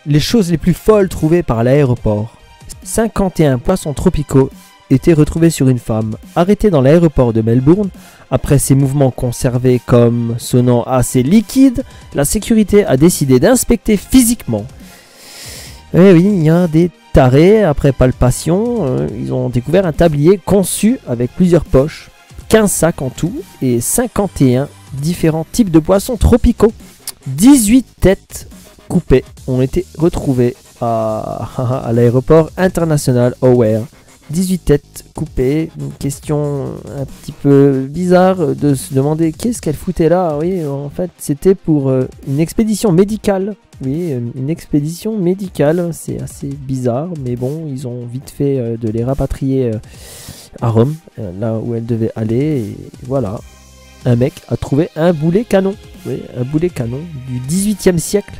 Les choses les plus folles trouvées par l'aéroport. 51 poissons tropicaux étaient retrouvés sur une femme arrêtée dans l'aéroport de Melbourne. Après ses mouvements conservés comme sonnant assez liquide, la sécurité a décidé d'inspecter physiquement. Eh oui, il y a des tarés. Après palpation, ils ont découvert un tablier conçu avec plusieurs poches, 15 sacs en tout et 51 différents types de poissons tropicaux. 18 têtes coupées ont été retrouvées à l'aéroport international O'Hare. 18 têtes coupées. Une question un petit peu bizarre de se demander qu'est-ce qu'elle foutait là. Oui, en fait, c'était pour une expédition médicale. Oui, une expédition médicale. C'est assez bizarre, mais bon, ils ont vite fait de les rapatrier à Rome, là où elles devaient aller. Et voilà, un mec a trouvé un boulet canon. Oui, un boulet canon du 18e siècle.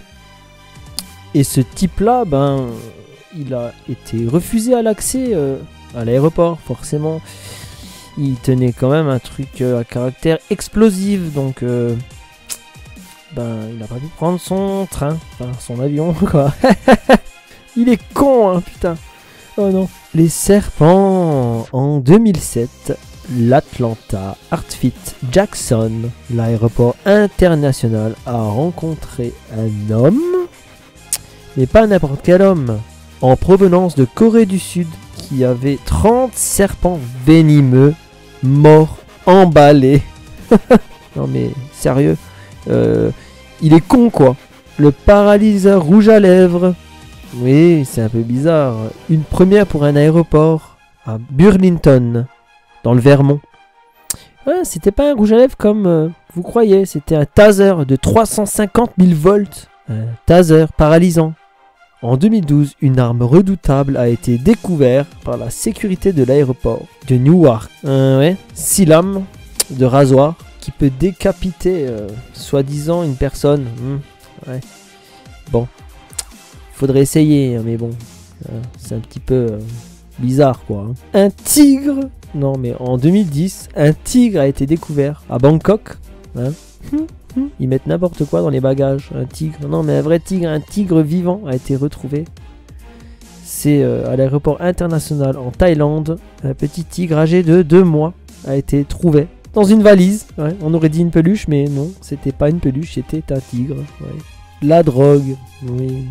Et ce type-là, ben, il a été refusé à l'accès à l'aéroport, forcément. Il tenait quand même un truc à caractère explosif, donc ben, il n'a pas pu prendre son train, enfin son avion, quoi. Il est con, hein, putain. Oh non. Les serpents. En 2007, l'Atlanta Hartsfield Jackson, l'aéroport international, a rencontré un homme, mais pas n'importe quel homme, en provenance de Corée du Sud, qui avait 30 serpents venimeux morts, emballés. Non mais sérieux, il est con quoi. Le paralyseur rouge à lèvres. Oui, c'est un peu bizarre. Une première pour un aéroport à Burlington, dans le Vermont. Ouais, c'était pas un rouge à lèvres comme vous croyez, c'était un taser de 350 000 volts. Un taser paralysant. En 2012, une arme redoutable a été découverte par la sécurité de l'aéroport de Newark. Ouais, 6 lames de rasoir qui peut décapiter soi-disant une personne. Ouais. Bon, faudrait essayer, mais bon, c'est un petit peu bizarre quoi. Un tigre. Non mais en 2010, un tigre a été découvert à Bangkok. Hein. Ils mettent n'importe quoi dans les bagages. Un tigre, non mais un vrai tigre, un tigre vivant a été retrouvé. C'est à l'aéroport international en Thaïlande. Un petit tigre âgé de 2 mois a été trouvé dans une valise. Ouais, on aurait dit une peluche, mais non, c'était pas une peluche, c'était un tigre. Ouais. La drogue, oui,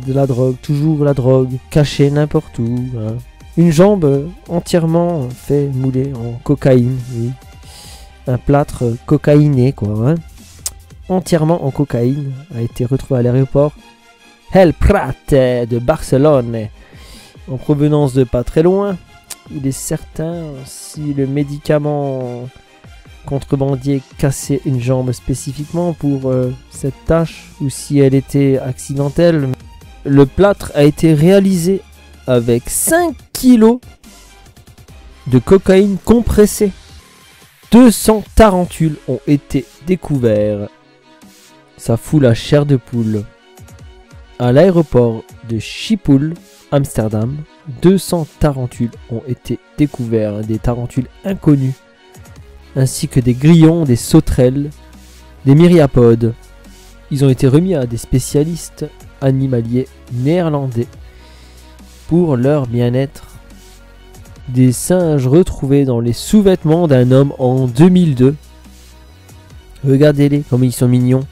de la drogue, toujours la drogue, cachée n'importe où. Hein. Une jambe entièrement fait mouler en cocaïne, oui. Un plâtre cocaïné, quoi. Hein. Entièrement en cocaïne a été retrouvé à l'aéroport El Prat de Barcelone, en provenance de pas très loin. Il est certain si le médicament contrebandier cassait une jambe spécifiquement pour cette tâche ou si elle était accidentelle. Le plâtre a été réalisé avec 5 kilos de cocaïne compressée. 200 tarentules ont été découverts. Ça fout la chair de poule. À l'aéroport de Schiphol, Amsterdam, 200 tarentules ont été découverts, des tarentules inconnues, ainsi que des grillons, des sauterelles, des myriapodes. Ils ont été remis à des spécialistes animaliers néerlandais pour leur bien-être. Des singes retrouvés dans les sous-vêtements d'un homme en 2002. Regardez-les, comme ils sont mignons.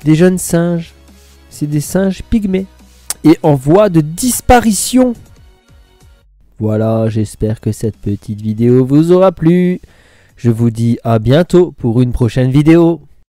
Des jeunes singes. C'est des singes pygmées. Et en voie de disparition. Voilà, j'espère que cette petite vidéo vous aura plu. Je vous dis à bientôt pour une prochaine vidéo.